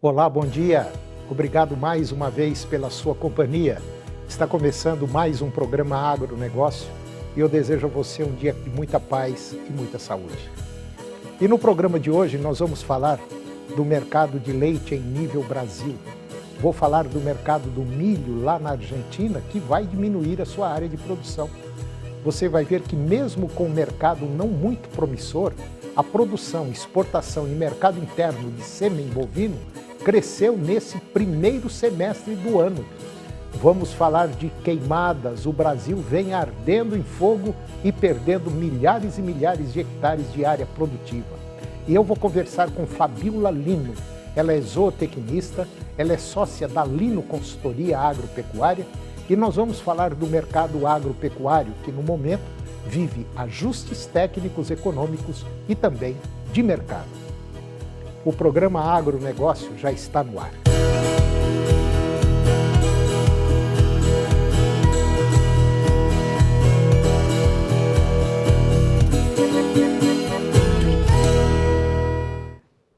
Olá, bom dia. Obrigado mais uma vez pela sua companhia. Está começando mais um programa Agronegócio e eu desejo a você um dia de muita paz e muita saúde. E no programa de hoje nós vamos falar do mercado de leite em nível Brasil. Vou falar do mercado do milho lá na Argentina, que vai diminuir a sua área de produção. Você vai ver que mesmo com o mercado não muito promissor, a produção, exportação e mercado interno de sêmen bovino cresceu nesse primeiro semestre do ano. Vamos falar de queimadas, o Brasil vem ardendo em fogo e perdendo milhares e milhares de hectares de área produtiva. E eu vou conversar com Fabiola Lino, ela é zootecnista, ela é sócia da Lino Consultoria Agropecuária e nós vamos falar do mercado agropecuário que no momento vive ajustes técnicos, econômicos e também de mercado. O programa Agronegócio já está no ar.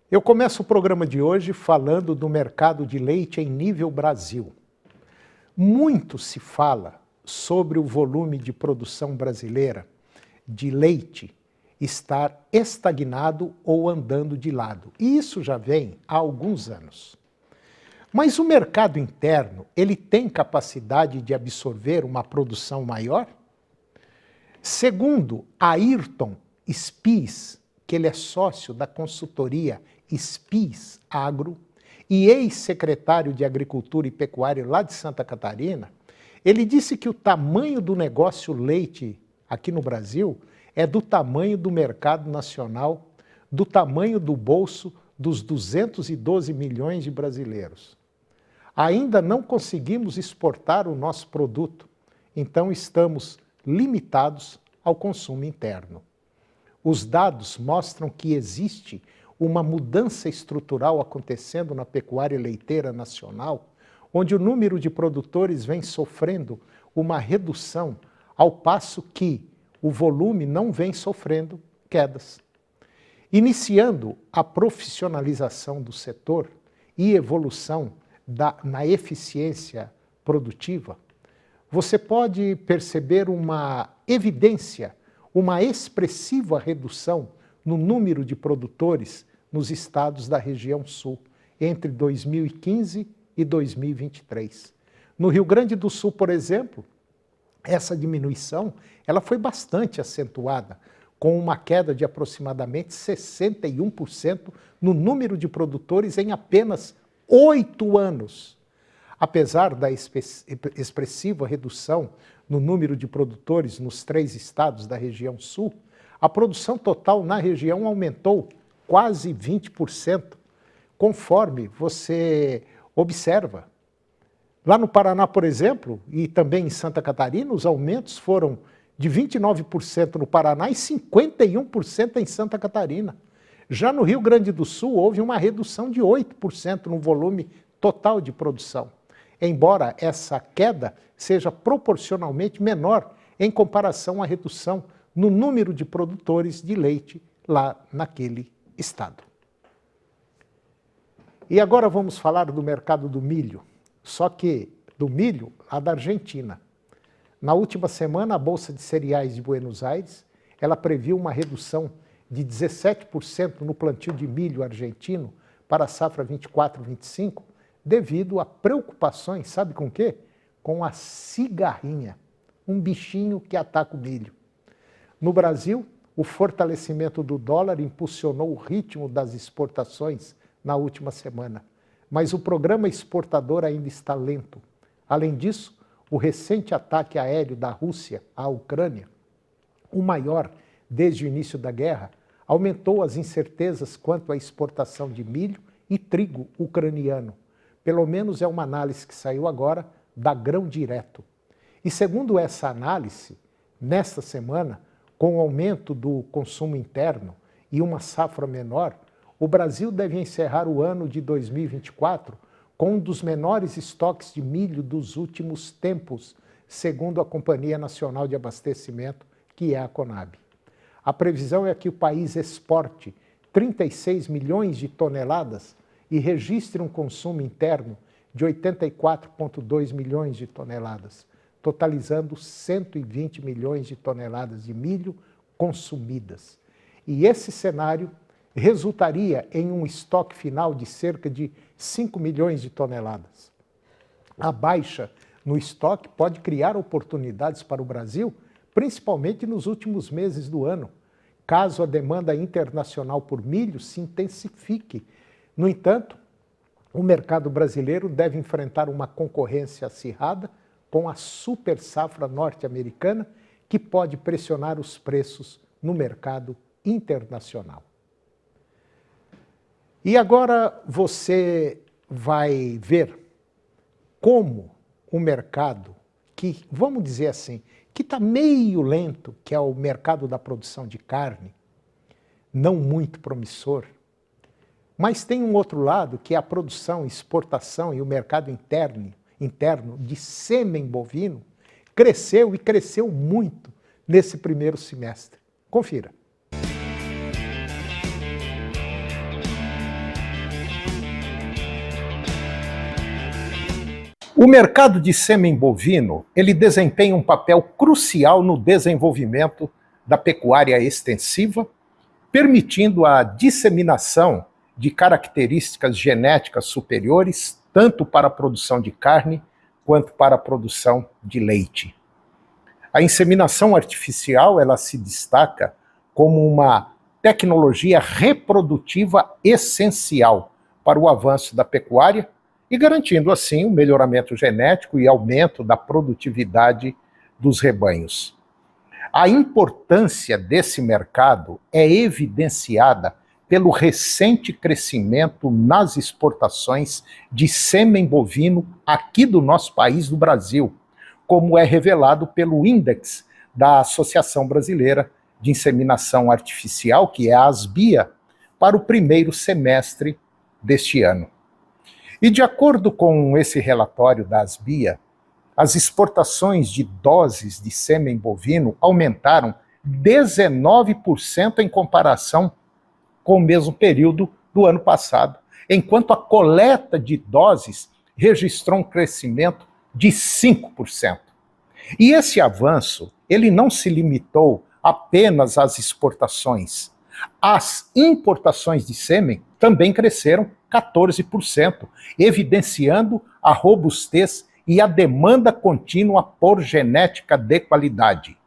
Eu começo o programa de hoje falando do mercado de leite em nível Brasil. Muito se fala sobre o volume de produção brasileira de leite estar estagnado ou andando de lado. E isso já vem há alguns anos. Mas o mercado interno, ele tem capacidade de absorver uma produção maior? Segundo Ayrton Spies, que ele é sócio da consultoria Spies Agro e ex-secretário de Agricultura e Pecuária lá de Santa Catarina, ele disse que o tamanho do negócio leite aqui no Brasil é do tamanho do mercado nacional, do tamanho do bolso dos 212 milhões de brasileiros. Ainda não conseguimos exportar o nosso produto, então estamos limitados ao consumo interno. Os dados mostram que existe uma mudança estrutural acontecendo na pecuária leiteira nacional, onde o número de produtores vem sofrendo uma redução, ao passo que o volume não vem sofrendo quedas. Iniciando a profissionalização do setor e evolução na eficiência produtiva, você pode perceber uma evidência, uma expressiva redução no número de produtores nos estados da região sul, entre 2015 e 2023. No Rio Grande do Sul, por exemplo, essa diminuição ela foi bastante acentuada, com uma queda de aproximadamente 61% no número de produtores em apenas 8 anos. Apesar da expressiva redução no número de produtores nos 3 estados da região sul, a produção total na região aumentou quase 20%, conforme você observa. Lá no Paraná, por exemplo, e também em Santa Catarina, os aumentos foram de 29% no Paraná e 51% em Santa Catarina. Já no Rio Grande do Sul, houve uma redução de 8% no volume total de produção, embora essa queda seja proporcionalmente menor em comparação à redução no número de produtores de leite lá naquele estado. E agora vamos falar do mercado do milho, só que do milho lá da Argentina. Na última semana, a Bolsa de Cereais de Buenos Aires, ela previu uma redução de 17% no plantio de milho argentino para a safra 24-25, devido a preocupações, sabe com o quê? Com a cigarrinha, um bichinho que ataca o milho. No Brasil, o fortalecimento do dólar impulsionou o ritmo das exportações na última semana, mas o programa exportador ainda está lento. Além disso, o recente ataque aéreo da Rússia à Ucrânia, o maior desde o início da guerra, aumentou as incertezas quanto à exportação de milho e trigo ucraniano. Pelo menos é uma análise que saiu agora da Grão Direto. E segundo essa análise, nesta semana, com o aumento do consumo interno e uma safra menor, o Brasil deve encerrar o ano de 2024 com um dos menores estoques de milho dos últimos tempos, segundo a Companhia Nacional de Abastecimento, que é a Conab. A previsão é que o país exporte 36 milhões de toneladas e registre um consumo interno de 84,2 milhões de toneladas, totalizando 120 milhões de toneladas de milho consumidas. E esse cenário resultaria em um estoque final de cerca de 5 milhões de toneladas. A baixa no estoque pode criar oportunidades para o Brasil, principalmente nos últimos meses do ano, caso a demanda internacional por milho se intensifique. No entanto, o mercado brasileiro deve enfrentar uma concorrência acirrada com a super safra norte-americana, que pode pressionar os preços no mercado internacional. E agora você vai ver como o mercado, que, vamos dizer assim, que está meio lento, que é o mercado da produção de carne, não muito promissor, mas tem um outro lado, que é a produção, exportação e o mercado interno de sêmen bovino, cresceu e cresceu muito nesse primeiro semestre. Confira. O mercado de sêmen bovino, ele desempenha um papel crucial no desenvolvimento da pecuária extensiva, permitindo a disseminação de características genéticas superiores, tanto para a produção de carne quanto para a produção de leite. A inseminação artificial, ela se destaca como uma tecnologia reprodutiva essencial para o avanço da pecuária e garantindo assim o melhoramento genético e aumento da produtividade dos rebanhos. A importância desse mercado é evidenciada pelo recente crescimento nas exportações de sêmen bovino aqui do nosso país, do Brasil, como é revelado pelo índice da Associação Brasileira de Inseminação Artificial, que é a ASBIA, para o primeiro semestre deste ano. E de acordo com esse relatório da ASBIA, as exportações de doses de sêmen bovino aumentaram 19% em comparação com o mesmo período do ano passado, enquanto a coleta de doses registrou um crescimento de 5%. E esse avanço, ele não se limitou apenas às exportações. As importações de sêmen também cresceram 14%, evidenciando a robustez e a demanda contínua por genética de qualidade.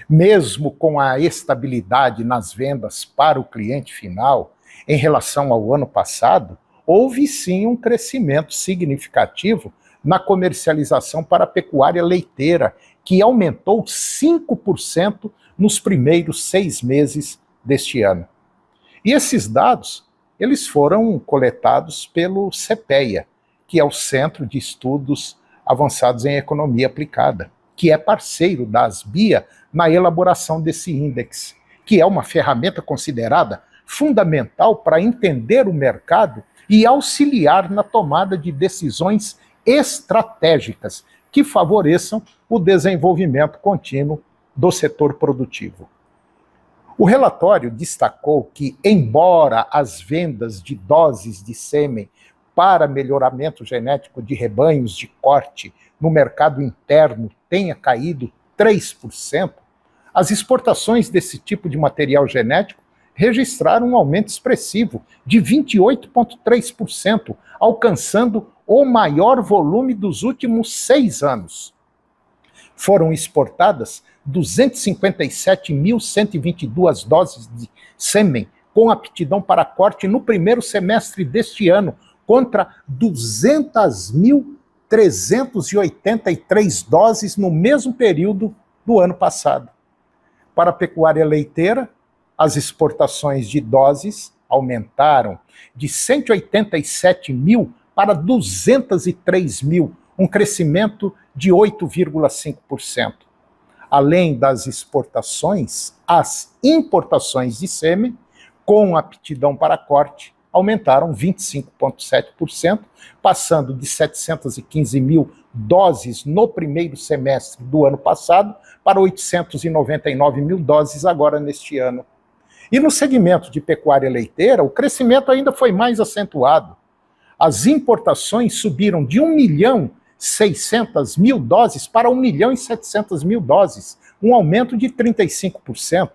Mesmo com a estabilidade nas vendas para o cliente final, em relação ao ano passado, houve sim um crescimento significativo na comercialização para a pecuária leiteira, que aumentou 5% nos primeiros 6 meses deste ano. E esses dados, eles foram coletados pelo CPEA, que é o Centro de Estudos Avançados em Economia Aplicada, que é parceiro da ASBIA na elaboração desse índice, que é uma ferramenta considerada fundamental para entender o mercado e auxiliar na tomada de decisões estratégicas que favoreçam o desenvolvimento contínuo do setor produtivo. O relatório destacou que, embora as vendas de doses de sêmen para melhoramento genético de rebanhos de corte no mercado interno tenha caído 3%, as exportações desse tipo de material genético registraram um aumento expressivo de 28,3%, alcançando o maior volume dos últimos 6 anos. Foram exportadas 257.122 doses de sêmen com aptidão para corte no primeiro semestre deste ano, contra 200.383 doses no mesmo período do ano passado. Para a pecuária leiteira, as exportações de doses aumentaram de 187 mil para 203 mil, um crescimento de 8,5%. Além das exportações, as importações de sêmen com aptidão para corte aumentaram 25,7%, passando de 715 mil doses no primeiro semestre do ano passado para 899 mil doses agora neste ano. E no segmento de pecuária leiteira, o crescimento ainda foi mais acentuado. as importações subiram de 1.600.000 doses para 1.700.000 doses, um aumento de 35%.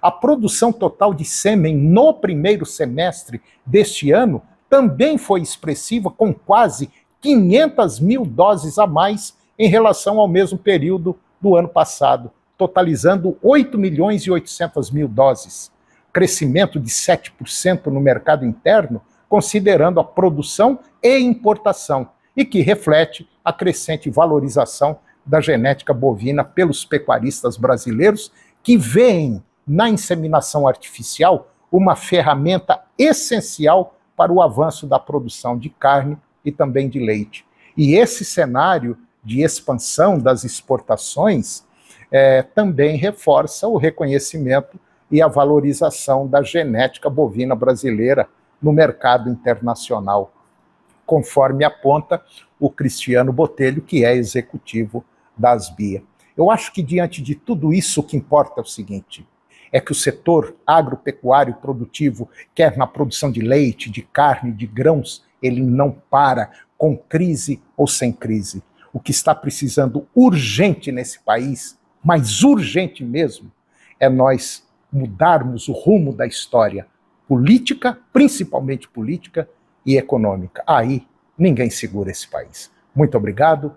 A produção total de sêmen no primeiro semestre deste ano também foi expressiva, com quase 500.000 doses a mais em relação ao mesmo período do ano passado, totalizando 8.800.000 doses. Crescimento de 7% no mercado interno, considerando a produção e importação, e que reflete a crescente valorização da genética bovina pelos pecuaristas brasileiros, que veem na inseminação artificial uma ferramenta essencial para o avanço da produção de carne e também de leite. E esse cenário de expansão das exportações também reforça o reconhecimento e a valorização da genética bovina brasileira no mercado internacional, conforme aponta o Cristiano Botelho, que é executivo da Asbia. Eu acho que diante de tudo isso, o que importa é o seguinte: é que o setor agropecuário produtivo, quer na produção de leite, de carne, de grãos, ele não para, com crise ou sem crise. O que está precisando urgente nesse país, mas urgente mesmo, é nós mudarmos o rumo da história política, principalmente política e econômica. Aí ninguém segura esse país. Muito obrigado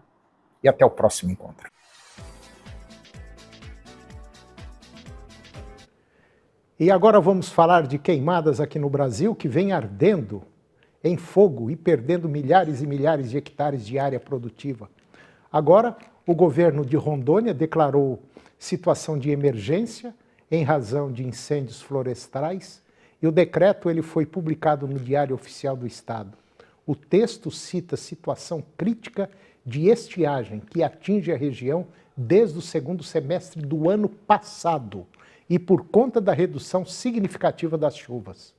e até o próximo encontro. E agora vamos falar de queimadas aqui no Brasil, que vem ardendo em fogo e perdendo milhares e milhares de hectares de área produtiva. Agora, o governo de Rondônia declarou situação de emergência em razão de incêndios florestais, e o decreto ele foi publicado no Diário Oficial do Estado. O texto cita situação crítica de estiagem que atinge a região desde o segundo semestre do ano passado, e por conta da redução significativa das chuvas.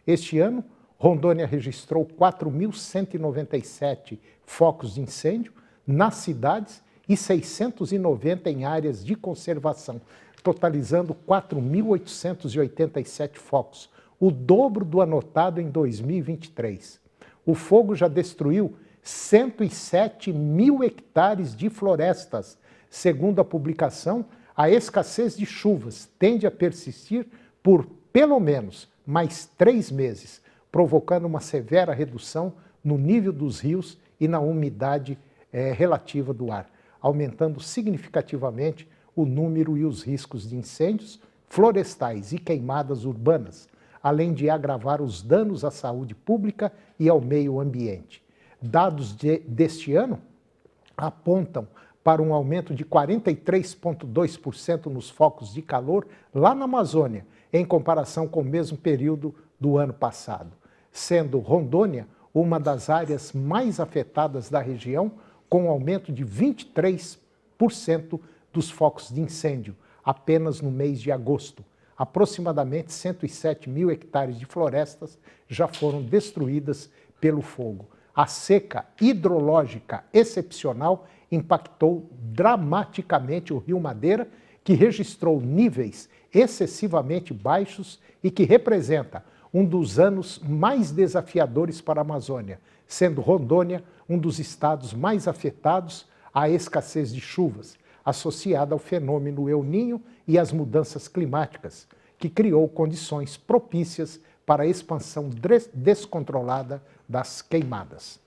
Este ano, Rondônia registrou 4.197 focos de incêndio nas cidades e 690 em áreas de conservação, totalizando 4.887 focos, o dobro do anotado em 2023. O fogo já destruiu 107.000 hectares de florestas. Segundo a publicação, a escassez de chuvas tende a persistir por pelo menos mais 3 meses, provocando uma severa redução no nível dos rios e na umidade relativa do ar, aumentando significativamente o número e os riscos de incêndios florestais e queimadas urbanas, além de agravar os danos à saúde pública e ao meio ambiente. Dados deste ano apontam para um aumento de 43,2% nos focos de calor lá na Amazônia, em comparação com o mesmo período do ano passado, sendo Rondônia uma das áreas mais afetadas da região, com um aumento de 23% dos focos de incêndio, apenas no mês de agosto. Aproximadamente 107.000 hectares de florestas já foram destruídas pelo fogo. A seca hidrológica excepcional impactou dramaticamente o Rio Madeira, que registrou níveis excessivamente baixos e que representa um dos anos mais desafiadores para a Amazônia, sendo Rondônia um dos estados mais afetados à escassez de chuvas, associada ao fenômeno El Niño e às mudanças climáticas, que criou condições propícias para a expansão descontrolada das queimadas.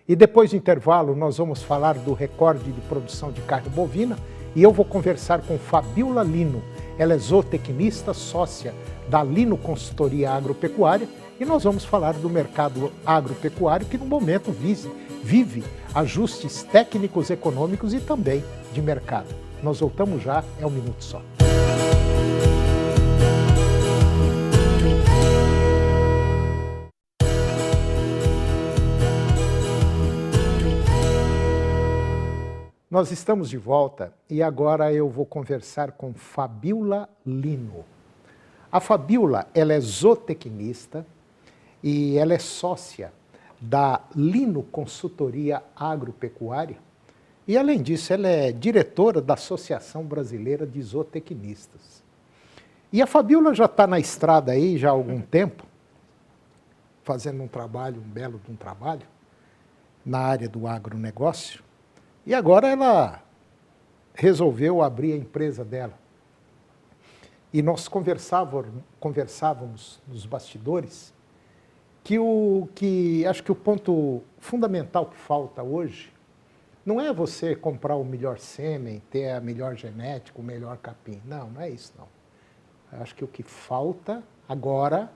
E depois do intervalo, nós vamos falar do recorde de produção de carne bovina e eu vou conversar com Fabiola Lino. Ela é zootecnista, sócia da Lino Consultoria Agropecuária, e nós vamos falar do mercado agropecuário que no momento vive ajustes técnicos, econômicos e também de mercado. Nós voltamos já, é um minuto só. Nós estamos de volta e agora eu vou conversar com Fabiola Lino. A Fabiola, ela é zootecnista e ela é sócia da Lino Consultoria Agropecuária e, além disso, ela é diretora da Associação Brasileira de Zootecnistas. E a Fabiola já está na estrada aí já há algum tempo fazendo um trabalho, um belo de um trabalho, na área do agronegócio, e agora ela resolveu abrir a empresa dela. E nós conversávamos nos bastidores que acho que o ponto fundamental que falta hoje não é você comprar o melhor sêmen, ter a melhor genética, o melhor capim. Não, não é isso não. Acho que o que falta agora,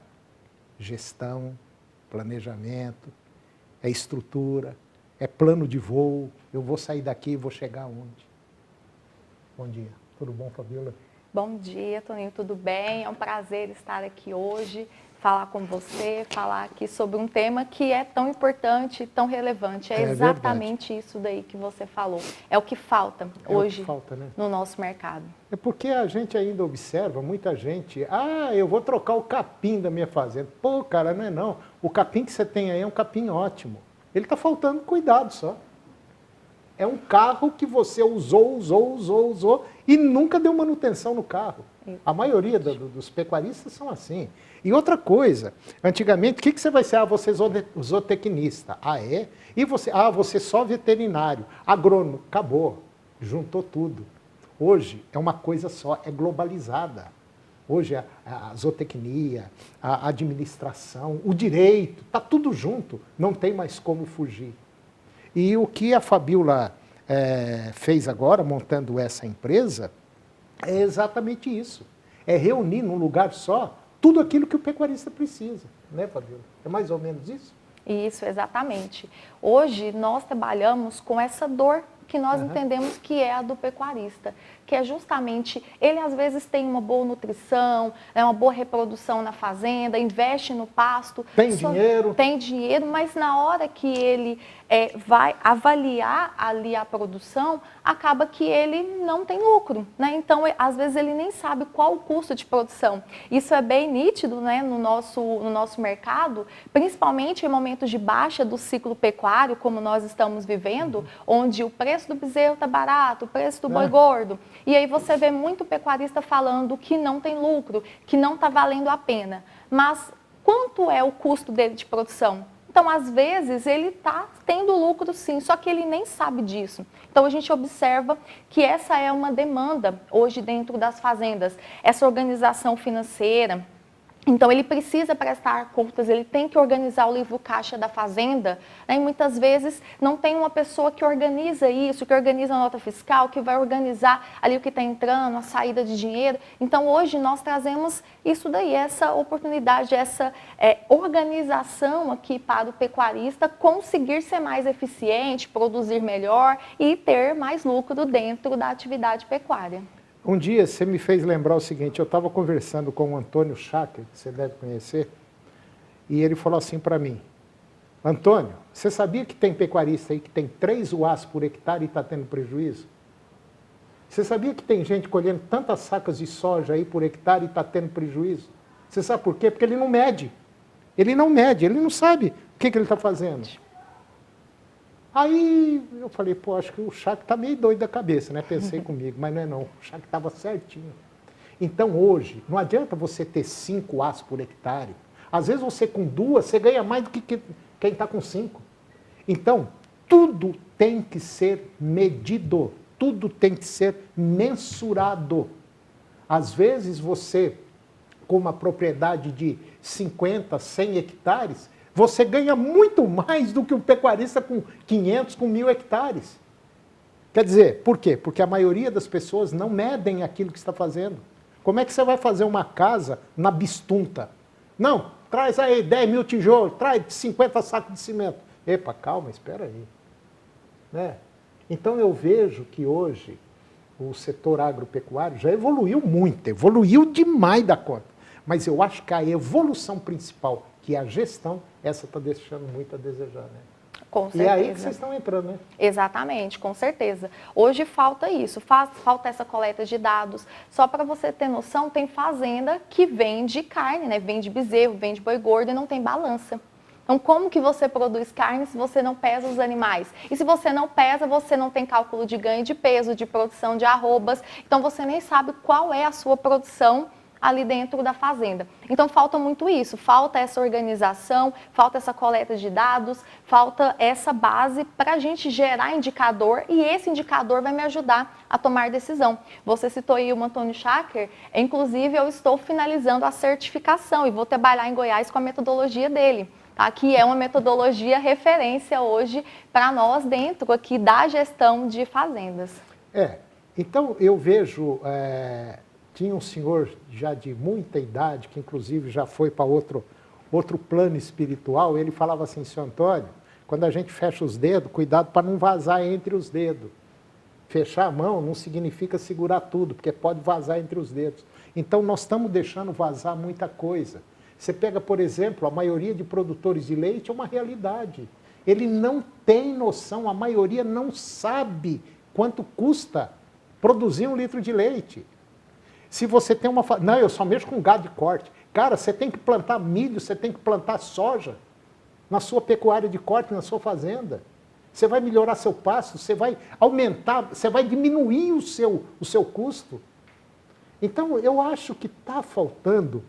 gestão, planejamento, é estrutura, é plano de voo. Eu vou sair daqui e vou chegar aonde? Bom dia. Tudo bom, Fabiola? Bom dia, Toninho, tudo bem? É um prazer estar aqui hoje, falar com você, falar aqui sobre um tema que é tão importante, tão relevante. É exatamente verdade. Isso daí que você falou. É o que falta hoje né? No nosso mercado. É porque a gente ainda observa muita gente, eu vou trocar o capim da minha fazenda. Pô, cara, não é não. O capim que você tem aí é um capim ótimo. Ele está faltando cuidado só. É um carro que você usou e nunca deu manutenção no carro. A maioria dos pecuaristas são assim. E outra coisa, antigamente, o que você vai ser? Você é zootecnista. É? E você? Você só veterinário. Agrônomo. Acabou. Juntou tudo. Hoje é uma coisa só, é globalizada. Hoje a zootecnia, a administração, o direito, está tudo junto. Não tem mais como fugir. E o que a Fabiola fez agora, montando essa empresa, é exatamente isso. É reunir num lugar só tudo aquilo que o pecuarista precisa. Né, Fabiola? É mais ou menos isso? Isso, exatamente. Hoje nós trabalhamos com essa dor que nós entendemos que é a do pecuarista, que é justamente, ele às vezes tem uma boa nutrição, uma boa reprodução na fazenda, investe no pasto. Tem dinheiro. Tem dinheiro, mas na hora que ele vai avaliar ali a produção, acaba que ele não tem lucro, né? Então, às vezes ele nem sabe qual o custo de produção. Isso é bem nítido, né, no nosso mercado, principalmente em momentos de baixa do ciclo pecuário, como nós estamos vivendo, onde o preço do bezerro está barato, o preço do boi gordo. E aí você vê muito pecuarista falando que não tem lucro, que não está valendo a pena. Mas quanto é o custo dele de produção? Então, às vezes, ele está tendo lucro sim, só que ele nem sabe disso. Então, a gente observa que essa é uma demanda hoje dentro das fazendas, essa organização financeira. Então, ele precisa prestar contas, ele tem que organizar o livro caixa da fazenda, né? E muitas vezes não tem uma pessoa que organiza isso, que organiza a nota fiscal, que vai organizar ali o que está entrando, a saída de dinheiro. Então, hoje nós trazemos isso daí, essa oportunidade, essa organização aqui para o pecuarista conseguir ser mais eficiente, produzir melhor e ter mais lucro dentro da atividade pecuária. Um dia você me fez lembrar o seguinte, eu estava conversando com o Antônio Schacker, que você deve conhecer, e ele falou assim para mim, Antônio, você sabia que tem pecuarista aí que tem 3 UAs por hectare e está tendo prejuízo? Você sabia que tem gente colhendo tantas sacas de soja aí por hectare e está tendo prejuízo? Você sabe por quê? Porque ele não mede. Ele não mede, ele não sabe o que ele está fazendo. Aí eu falei, pô, acho que o Schack está meio doido da cabeça, né? Pensei comigo, mas não é não, o Schack estava certinho. Então hoje, não adianta você ter 5 As por hectare. Às vezes você com 2, você ganha mais do que quem está com 5. Então, tudo tem que ser medido, tudo tem que ser mensurado. Às vezes você, com uma propriedade de 50, 100 hectares, você ganha muito mais do que um pecuarista com 500, com 1.000 hectares. Quer dizer, por quê? Porque a maioria das pessoas não medem aquilo que está fazendo. Como é que você vai fazer uma casa na Bistunta? Não, traz aí 10.000 tijolos, traz 50 sacos de cimento. Epa, calma, espera aí. Né? Então eu vejo que hoje o setor agropecuário já evoluiu muito, evoluiu demais da conta. Mas eu acho que a evolução principal, que é a gestão, essa está deixando muito a desejar, né? Com certeza. E é aí que vocês estão entrando, né? Exatamente, com certeza. Hoje falta isso, falta essa coleta de dados. Só para você ter noção, tem fazenda que vende carne, né? Vende bezerro, vende boi gordo e não tem balança. Então, como que você produz carne se você não pesa os animais? E se você não pesa, você não tem cálculo de ganho de peso, de produção de arrobas. Então, você nem sabe qual é a sua produção ali dentro da fazenda. Então falta muito isso, falta essa organização, falta essa coleta de dados, falta essa base para a gente gerar indicador e esse indicador vai me ajudar a tomar decisão. Você citou aí o Antônio Schacker, inclusive eu estou finalizando a certificação e vou trabalhar em Goiás com a metodologia dele. Tá? Que é uma metodologia referência hoje para nós dentro aqui da gestão de fazendas. Então eu vejo, tinha um senhor já de muita idade, que inclusive já foi para outro plano espiritual, ele falava assim, seu Antônio, quando a gente fecha os dedos, cuidado para não vazar entre os dedos. Fechar a mão não significa segurar tudo, porque pode vazar entre os dedos. Então nós estamos deixando vazar muita coisa. Você pega, por exemplo, a maioria de produtores de leite é uma realidade. Ele não tem noção, a maioria não sabe quanto custa produzir 1 litro de leite. Se você tem uma... Não, eu só mexo com gado de corte. Cara, você tem que plantar milho, você tem que plantar soja na sua pecuária de corte, na sua fazenda. Você vai melhorar seu pasto, você vai aumentar, você vai diminuir o seu custo. Então, eu acho que está faltando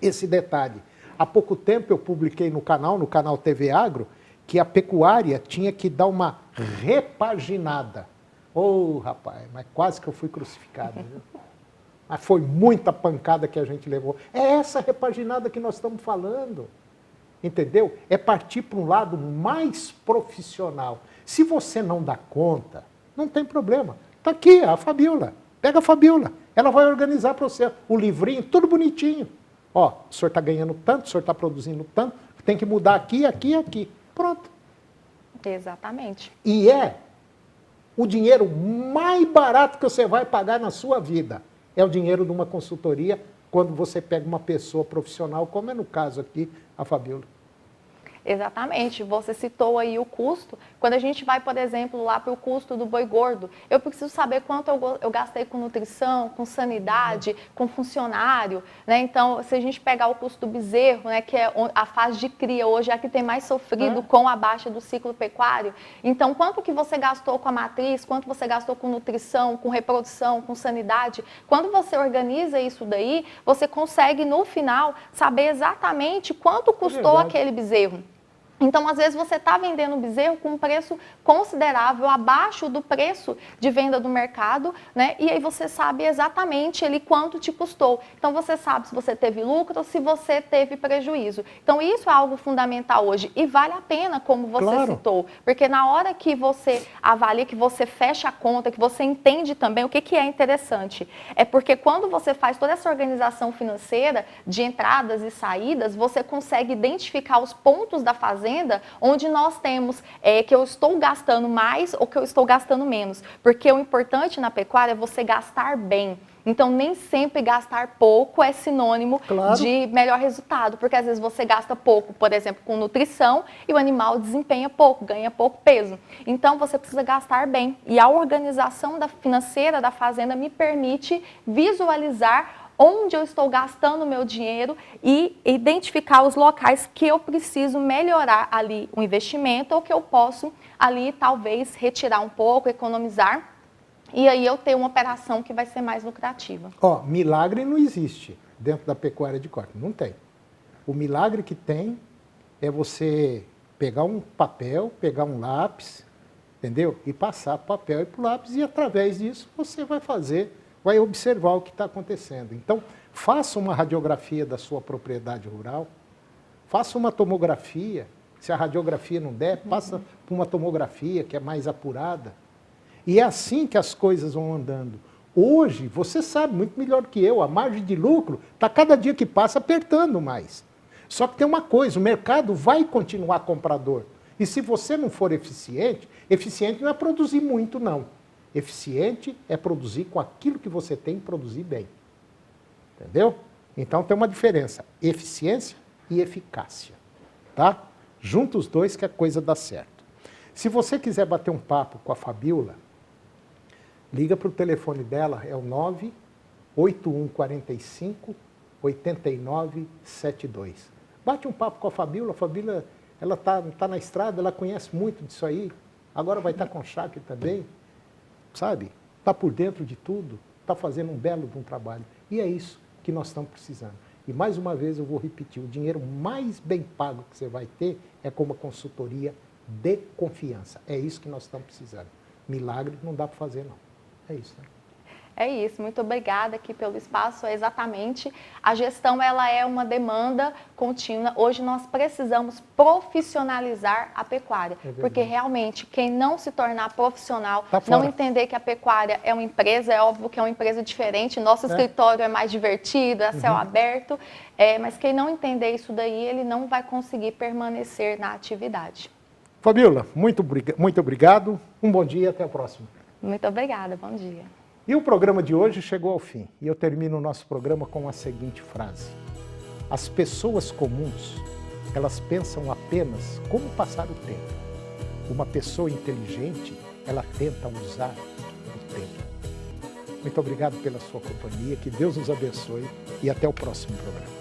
esse detalhe. Há pouco tempo eu publiquei no canal TV Agro, que a pecuária tinha que dar uma repaginada. Rapaz, mas quase que eu fui crucificado. Viu? Mas foi muita pancada que a gente levou. É essa repaginada que nós estamos falando. Entendeu? É partir para um lado mais profissional. Se você não dá conta, não tem problema. Está aqui a Fabiola. Pega a Fabiola. Ela vai organizar para você o livrinho, tudo bonitinho. O senhor está ganhando tanto, o senhor está produzindo tanto, tem que mudar aqui, aqui e aqui. Pronto. Exatamente. E é o dinheiro mais barato que você vai pagar na sua vida. É o dinheiro de uma consultoria, quando você pega uma pessoa profissional, como é no caso aqui, a Fabiola. Exatamente, você citou aí o custo. Quando a gente vai, por exemplo, lá para o custo do boi gordo, eu preciso saber quanto eu gastei com nutrição, com sanidade, com funcionário, né? Então, se a gente pegar o custo do bezerro, né, que é a fase de cria hoje, é a que tem mais sofrido com a baixa do ciclo pecuário. Então, quanto que você gastou com a matriz, quanto você gastou com nutrição, com reprodução, com sanidade, quando você organiza isso daí, você consegue, no final, saber exatamente quanto custou aquele bezerro. Então, às vezes, você está vendendo um bezerro com um preço considerável, abaixo do preço de venda do mercado, né? E aí você sabe exatamente ele quanto te custou. Então, você sabe se você teve lucro ou se você teve prejuízo. Então, isso é algo fundamental hoje. E vale a pena, como você citou. Porque na hora que você avalia, que você fecha a conta, que você entende também o que é interessante. É porque quando você faz toda essa organização financeira de entradas e saídas, você consegue identificar os pontos da fazenda onde nós temos que eu estou gastando mais ou que eu estou gastando menos. Porque o importante na pecuária é você gastar bem. Então, nem sempre gastar pouco é sinônimo de melhor resultado. Porque às vezes você gasta pouco, por exemplo, com nutrição e o animal desempenha pouco, ganha pouco peso. Então, você precisa gastar bem. E a organização financeira da fazenda me permite visualizar onde eu estou gastando o meu dinheiro e identificar os locais que eu preciso melhorar ali o investimento ou que eu posso ali talvez retirar um pouco, economizar e aí eu ter uma operação que vai ser mais lucrativa. Milagre não existe dentro da pecuária de corte, não tem. O milagre que tem é você pegar um papel, pegar um lápis, entendeu? E passar para o papel e para o lápis e através disso você vai observar o que está acontecendo. Então, faça uma radiografia da sua propriedade rural, faça uma tomografia, se a radiografia não der, passa por uma tomografia que é mais apurada. E é assim que as coisas vão andando. Hoje, você sabe muito melhor que eu, a margem de lucro está cada dia que passa apertando mais. Só que tem uma coisa, o mercado vai continuar comprador. E se você não for eficiente não é produzir muito, não. Eficiente é produzir com aquilo que você tem e produzir bem. Entendeu? Então tem uma diferença, eficiência e eficácia. Tá? Junta os dois que a coisa dá certo. Se você quiser bater um papo com a Fabiola, liga para o telefone dela, é o 98145 8972. Bate um papo com a Fabiola ela tá na estrada, ela conhece muito disso aí, agora vai estar com o Schacker também. Sabe? Está por dentro de tudo, está fazendo um belo trabalho. E é isso. que nós estamos precisando. E mais uma vez eu vou repetir, o dinheiro mais bem pago que você vai ter é com uma consultoria de confiança. É isso que nós estamos precisando. Milagre não dá para fazer, não. É isso, né? É isso, muito obrigada aqui pelo espaço. É exatamente, a gestão ela é uma demanda contínua. Hoje nós precisamos profissionalizar a pecuária, porque realmente quem não se tornar profissional, não entender que a pecuária é uma empresa, é óbvio que é uma empresa diferente, nosso escritório é mais divertido, é céu aberto, mas quem não entender isso daí, ele não vai conseguir permanecer na atividade. Fabíola, muito obrigado, um bom dia e até a próxima. Muito obrigada, bom dia. E o programa de hoje chegou ao fim. E eu termino o nosso programa com a seguinte frase. As pessoas comuns, elas pensam apenas como passar o tempo. Uma pessoa inteligente, ela tenta usar o tempo. Muito obrigado pela sua companhia, que Deus nos abençoe e até o próximo programa.